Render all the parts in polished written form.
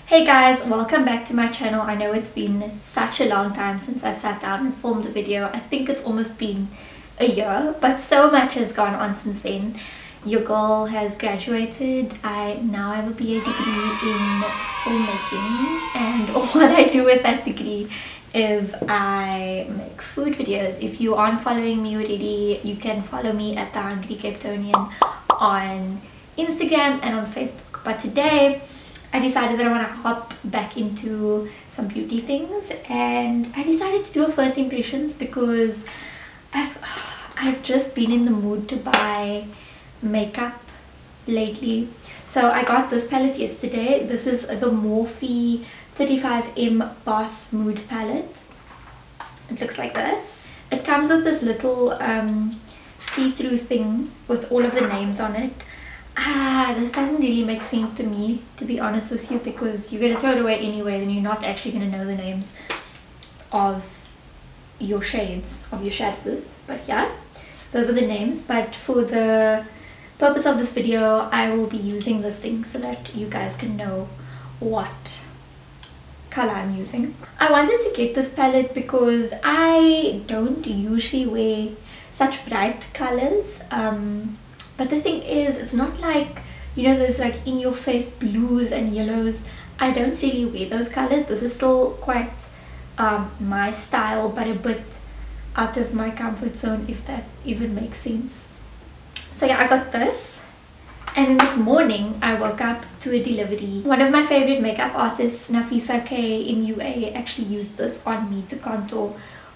Hey guys, welcome back to my channel. I know it's been such a long time since I've sat down and filmed a video. I think it's almost been a year, but so much has gone on since then. Your girl has graduated. I now have a BA degree in filmmaking, and what I do with that degree is I make food videos. If you aren't following me already, you can follow me at The Hungry Capetonian on Instagram and on Facebook. But today I decided that I want to hop back into some beauty things, and I decided to do a first impressions because I've just been in the mood to buy makeup lately. So I got this palette yesterday. This is the Morphe 35M Boss Mood palette. It looks like this. It comes with this little see-through thing with all of the names on it. This doesn't really make sense to me, to be honest with you, because you're going to throw it away anyway, then you're not actually going to know the names of your shades, of your shadows. But yeah, those are the names. But for the purpose of this video, I will be using this thing so that you guys can know what color I'm using. I wanted to get this palette because I don't usually wear such bright colors. But the thing is, it's not like, you know, there's like in your face blues and yellows. I don't really wear those colors. This is still quite my style, but a bit out of my comfort zone, if that even makes sense. So yeah, I got this. And then this morning I woke up to a delivery. One of my favorite makeup artists, Nafisa K MUA, actually used this on me to contour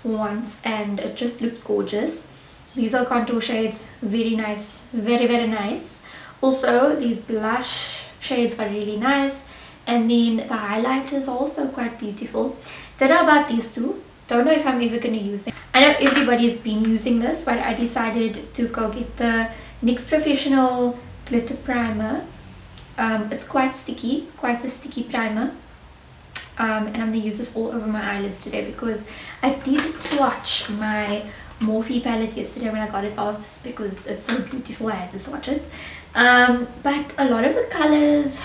once, and it just looked gorgeous. These are contour shades, very nice, very nice. Also, these blush shades are really nice, and then the highlight is also quite beautiful. Don't know about these two, don't know if I'm ever going to use them. I know everybody's been using this, but I decided to go get the NYX Professional Glitter Primer. It's quite sticky, quite a sticky primer. And I'm going to use this all over my eyelids today because I did swatch my Morphe palette yesterday when I got it off because it's so beautiful. I had to swatch it. But a lot of the colors,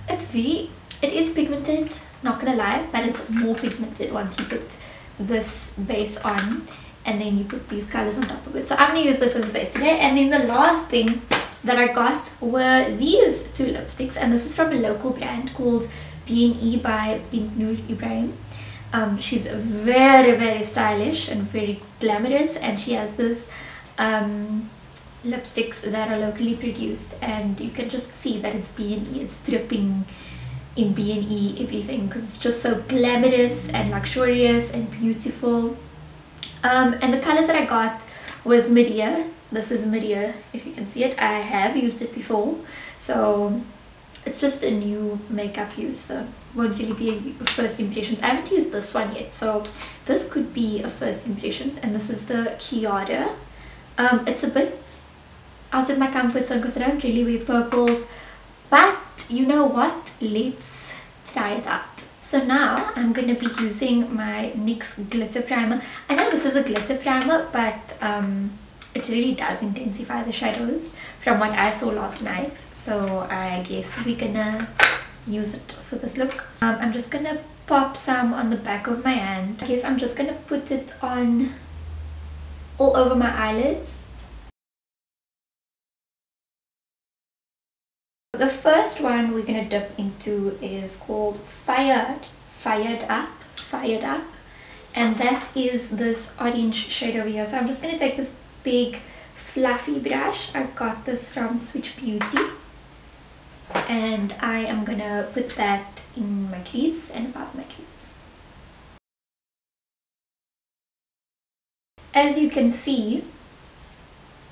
it is pigmented, not gonna lie, but it's more pigmented once you put this base on and then you put these colors on top of it. So I'm gonna use this as a base today. And then the last thing that I got were these two lipsticks, and this is from a local brand called BNE by Nur Ibrahim. She's very stylish and very glamorous, and she has this lipsticks that are locally produced, and you can just see that it's BNE. It's dripping in BNE everything because it's just so glamorous and luxurious and beautiful. And the colors that I got was Midia. This is Midia, if you can see it. I have used it before, so it's just a new makeup use, so won't really be a first impressions. I haven't used this one yet, so this could be a first impressions. And this is the Chiara. It's a bit out of my comfort zone because I don't really wear purples, but you know what, let's try it out. So now I'm going to be using my NYX Glitter Primer. I know this is a glitter primer, but it really does intensify the shadows from what I saw last night. So I guess we're gonna use it for this look. I'm just gonna pop some on the back of my hand. I guess I'm just gonna put it on all over my eyelids. The first one we're gonna dip into is called Fired Up, and that is this orange shade over here. So I'm just gonna take this big fluffy brush. I got this from Switch Beauty, and I am gonna put that in my crease and above my crease. As you can see,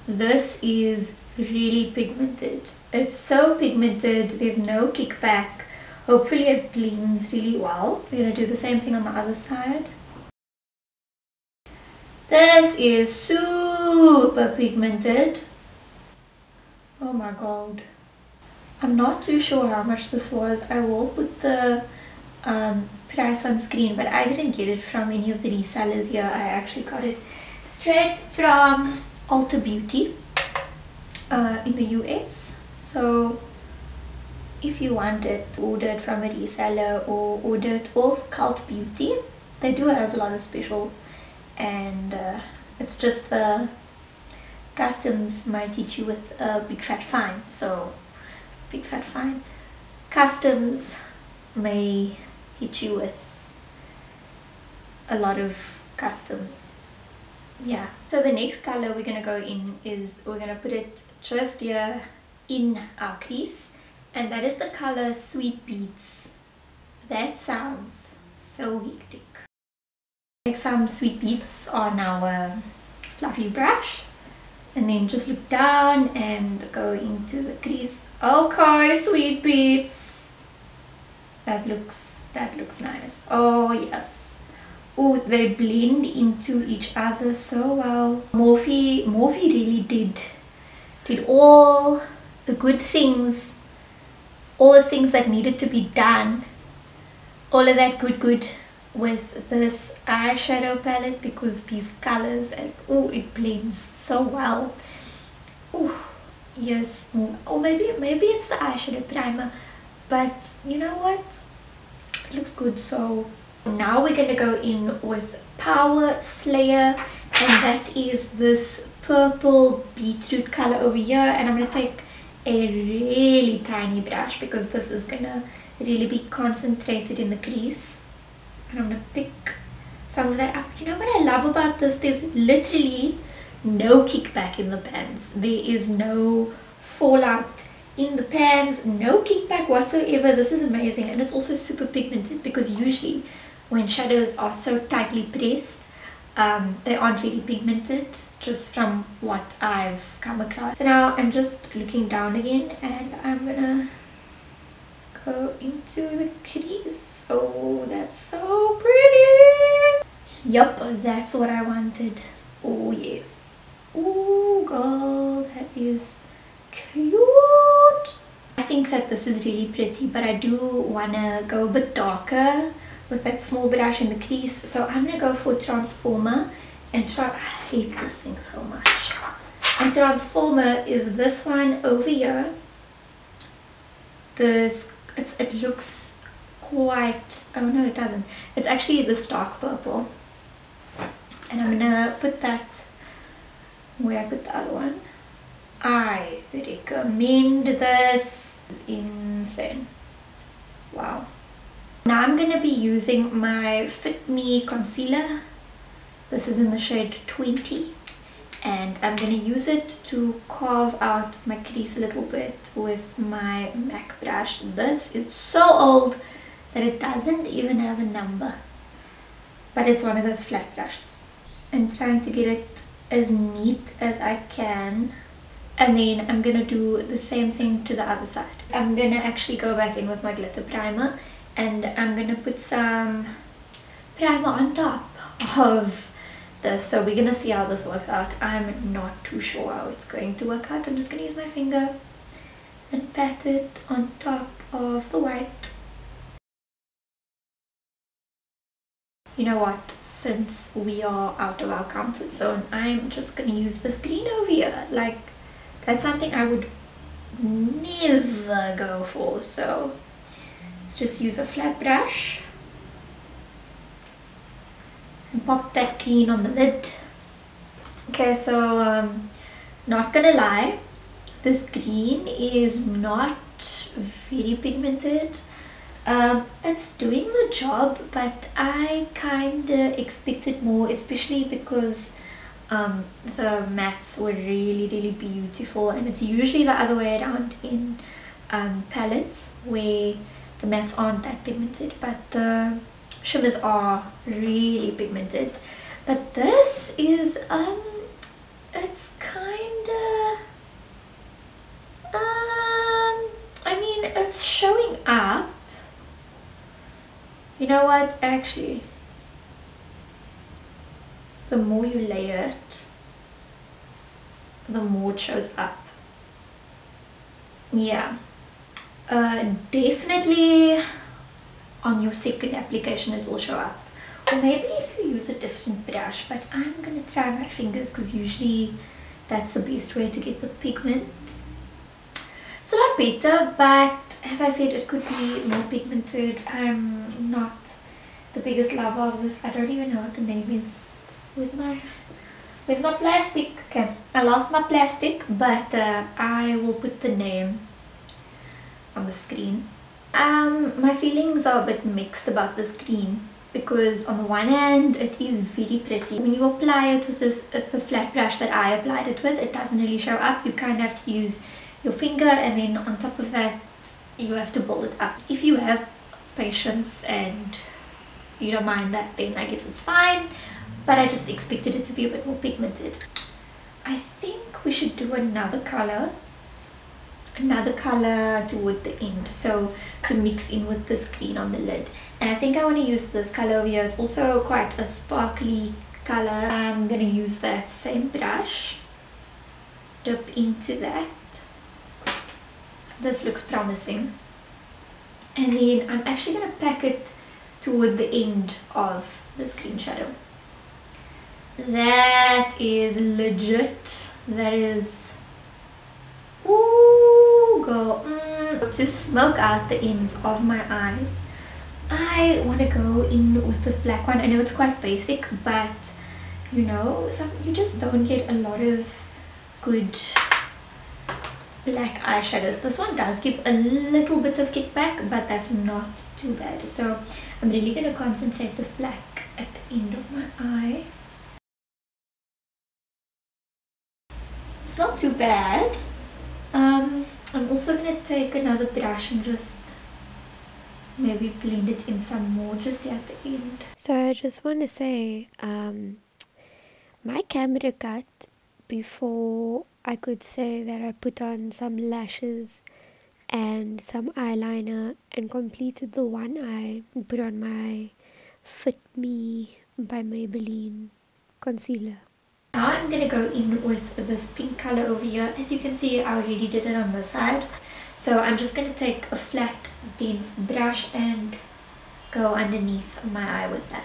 this is really pigmented. It's so pigmented, there's no kickback. Hopefully it blends really well. We're gonna do the same thing on the other side. This is super pigmented. Oh my god. I'm not too sure how much this was. I will put the price on screen, but I didn't get it from any of the resellers here. I actually got it straight from Ulta Beauty in the US. So if you want it, order it from a reseller or order it off Cult Beauty. They do have a lot of specials, and it's just the customs might hit you with a big fat fine. So big fat fine. Customs may hit you with a lot of customs. Yeah. So the next color we're gonna go in is, we're gonna put it just here in our crease, and that is the color Sweet Beets. That sounds so hectic. Take some Sweet Beets on our fluffy brush, and then just look down and go into the crease. Okay, Sweet Beets. That looks nice. Oh yes. Oh, they blend into each other so well. Morphe really did all the good things, all the things that needed to be done, all of that good with this eyeshadow palette, because these colors, and oh, it blends so well. Oh yes. Or maybe it's the eyeshadow primer, but you know what, it looks good. So now we're going to go in with Power Slayer, and that is this purple beetroot color over here, and I'm going to take a really tiny brush because this is going to really be concentrated in the crease, and I'm going to pick some of that up. You know what I love about this? There's literally no kickback in the pans. There is no fallout in the pans, no kickback whatsoever. This is amazing, and it's also super pigmented, because usually when shadows are so tightly pressed, they aren't very pigmented, just from what I've come across. So now I'm just looking down again, and I'm gonna go into the crease. Oh, that's so pretty. Yup, that's what I wanted. Oh yes. Oh girl, that is cute. I think that this is really pretty, but I do wanna go a bit darker with that small brush in the crease. So I'm gonna go for Transformer and try. I hate this thing so much. And Transformer is this one over here. It looks quite, oh no it doesn't, it's actually this dark purple, and I'm gonna put that where I put the other one. I recommend this. It's insane. Wow. Now I'm gonna be using my Fit Me concealer. This is in the shade 20, and I'm gonna use it to carve out my crease a little bit with my MAC brush. This is so old that it doesn't even have a number, but it's one of those flat brushes. I'm trying to get it as neat as I can, and then I'm gonna do the same thing to the other side. I'm gonna actually go back in with my glitter primer, and I'm gonna put some primer on top of this. So we're gonna see how this works out. I'm not too sure how it's going to work out. I'm just gonna use my finger and pat it on top of the white. You know what, since we are out of our comfort zone, I'm just gonna use this green over here. Like, that's something I would never go for. So let's just use a flat brush and pop that green on the lid. Okay, so not gonna lie, this green is not very pigmented. It's doing the job, but I kinda expected more, especially because the mattes were really beautiful, and it's usually the other way around in palettes where the mattes aren't that pigmented, but the shimmers are really pigmented. But this is it's kinda I mean, it's showing up. You know what, actually, the more you layer it, the more it shows up. Yeah, definitely on your second application it will show up, or maybe if you use a different brush, but I'm gonna try my fingers because usually that's the best way to get the pigment. So not better, but as I said, it could be more pigmented. I'm not the biggest lover of this. I don't even know what the name is. Where's my plastic? Okay, I lost my plastic, but I will put the name on the screen. My feelings are a bit mixed about this green, because on the one hand it is very pretty. When you apply it with the flat brush that I applied it with, it doesn't really show up. You kind of have to use your finger, and then on top of that you have to build it up. If you have patience and you don't mind that, then I guess it's fine, but I just expected it to be a bit more pigmented. I think we should do another color toward the end, so to mix in with this green on the lid. And I think I want to use this color over here. It's also quite a sparkly color. I'm going to use that same brush, dip into that. This looks promising. And then I'm actually going to pack it toward the end of this green shadow. That is legit. That is, ooh girl. To smoke out the ends of my eyes, I want to go in with this black one. I know it's quite basic, but you know, you just don't get a lot of good black eyeshadows. This one does give a little bit of kickback, but that's not too bad. So I'm really going to concentrate this black at the end of my eye. It's not too bad. I'm also going to take another brush and just maybe blend it in some more just at the end. So I just want to say, my camera cut before I could say that I put on some lashes and some eyeliner and completed the one eye and put on my Fit Me by Maybelline concealer. Now I'm going to go in with this pink color over here. As you can see, I already did it on this side. So I'm just going to take a flat, dense brush and go underneath my eye with that.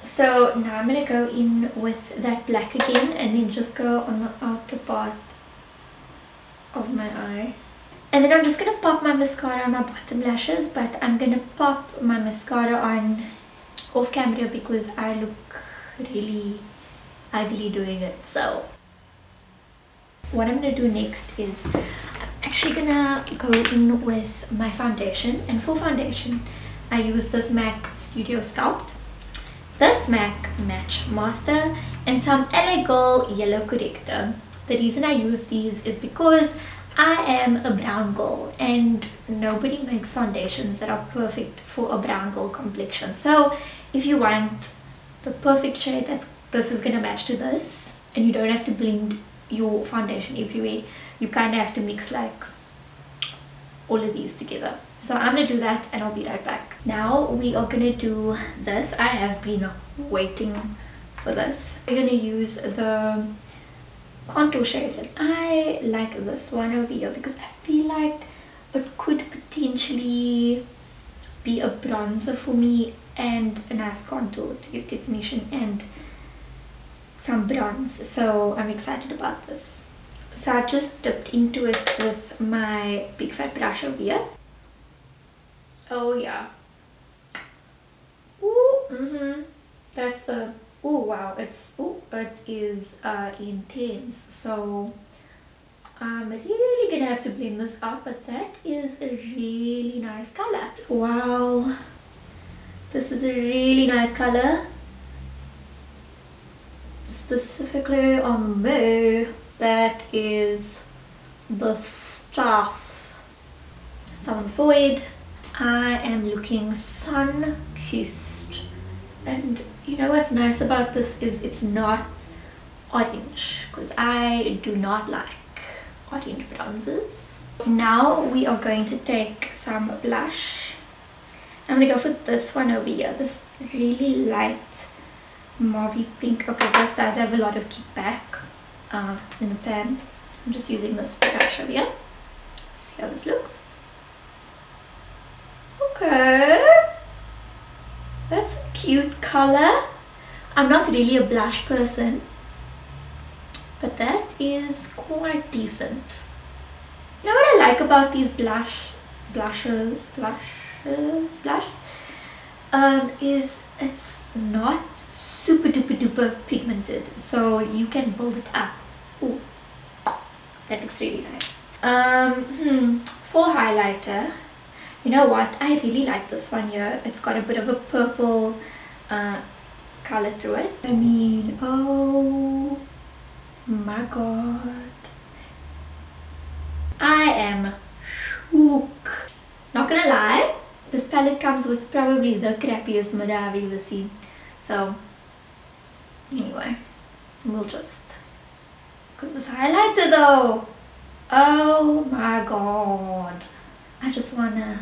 So now I'm going to go in with that black again and then just go on the outer part of my eye. And then I'm just going to pop my mascara on my bottom lashes, but I'm going to pop my mascara on off camera because I look really ugly doing it. So what I'm going to do next is I'm actually going to go in with my foundation, and for foundation I use this m.a.c Studio Sculpt, this m.a.c Match Master, and some LA Girl Yellow Corrector. The reason I use these is because I am a brown girl and nobody makes foundations that are perfect for a brown girl complexion. So if you want the perfect shade this is going to match to this, and you don't have to blend your foundation everywhere, you kind of have to mix like all of these together. So I'm going to do that and I'll be right back. Now we are going to do this. I have been waiting for this. We're going to use the contour shades, and I like this one over here because I feel like it could potentially be a bronzer for me and a nice contour to give definition and some bronze. So I'm excited about this. So I've just dipped into it with my big fat brush over here. Oh yeah. Ooh, that's the, oh wow, it is intense. So I'm really gonna have to blend this out, but that is a really nice color. Wow, this is a really nice color, specifically on me. That is the stuff. So on the forehead I am looking sun-kissed, and you know what's nice about this is it's not orange, because I do not like orange bronzers. Now we are going to take some blush. I'm going to go for this one over here, this really light mauve pink. Okay, this does have a lot of kickback in the pan. I'm just using this brush over here. See how this looks. Okay, that's a cute color. I'm not really a blush person, but that is quite decent. You know what I like about these blush is it's not super duper duper pigmented, so you can build it up. Ooh, that looks really nice. For highlighter, you know what, I really like this one here. It's got a bit of a purple color to it. I mean, oh my god, I am shook. Not gonna lie, this palette comes with probably the crappiest mirror I've ever seen. So anyway, we'll just, because this highlighter though, oh my god, I just wanna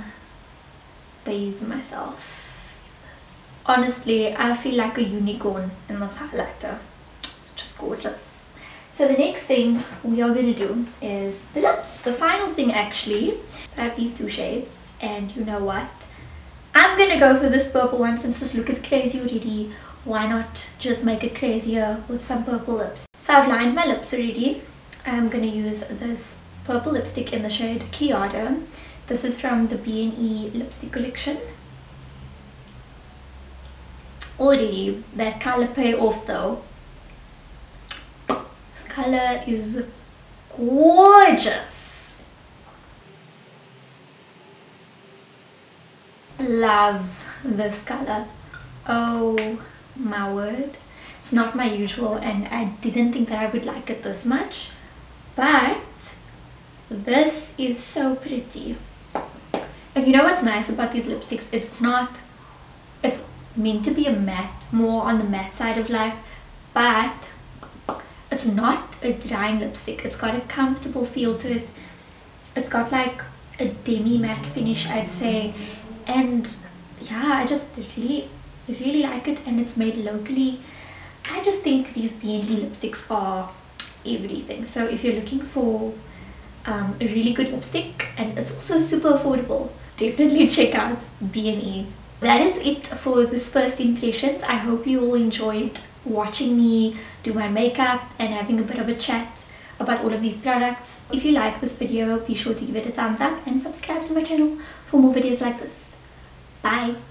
bathe myself in this. Honestly, I feel like a unicorn in this highlighter. It's just gorgeous. So the next thing we are going to do is the lips. The final thing actually. So I have these two shades, and you know what? I'm going to go for this purple one since this look is crazy already. Why not just make it crazier with some purple lips? So I've lined my lips already. I'm going to use this purple lipstick in the shade Chiara. This is from the BNE lipstick collection. Already, that color pay off though. This color is gorgeous. Love this color. Oh my word. It's not my usual, and I didn't think that I would like it this much. But this is so pretty. And you know what's nice about these lipsticks is it's meant to be a matte, more on the matte side of life, but it's not a drying lipstick. It's got a comfortable feel to it. It's got like a demi matte finish, I'd say, and yeah, I just really like it, and it's made locally. I just think these BNE lipsticks are everything. So if you're looking for a really good lipstick, and it's also super affordable, definitely check out BNE. That is it for this first impressions. I hope you all enjoyed watching me do my makeup and having a bit of a chat about all of these products. If you like this video, be sure to give it a thumbs up and subscribe to my channel for more videos like this. Bye!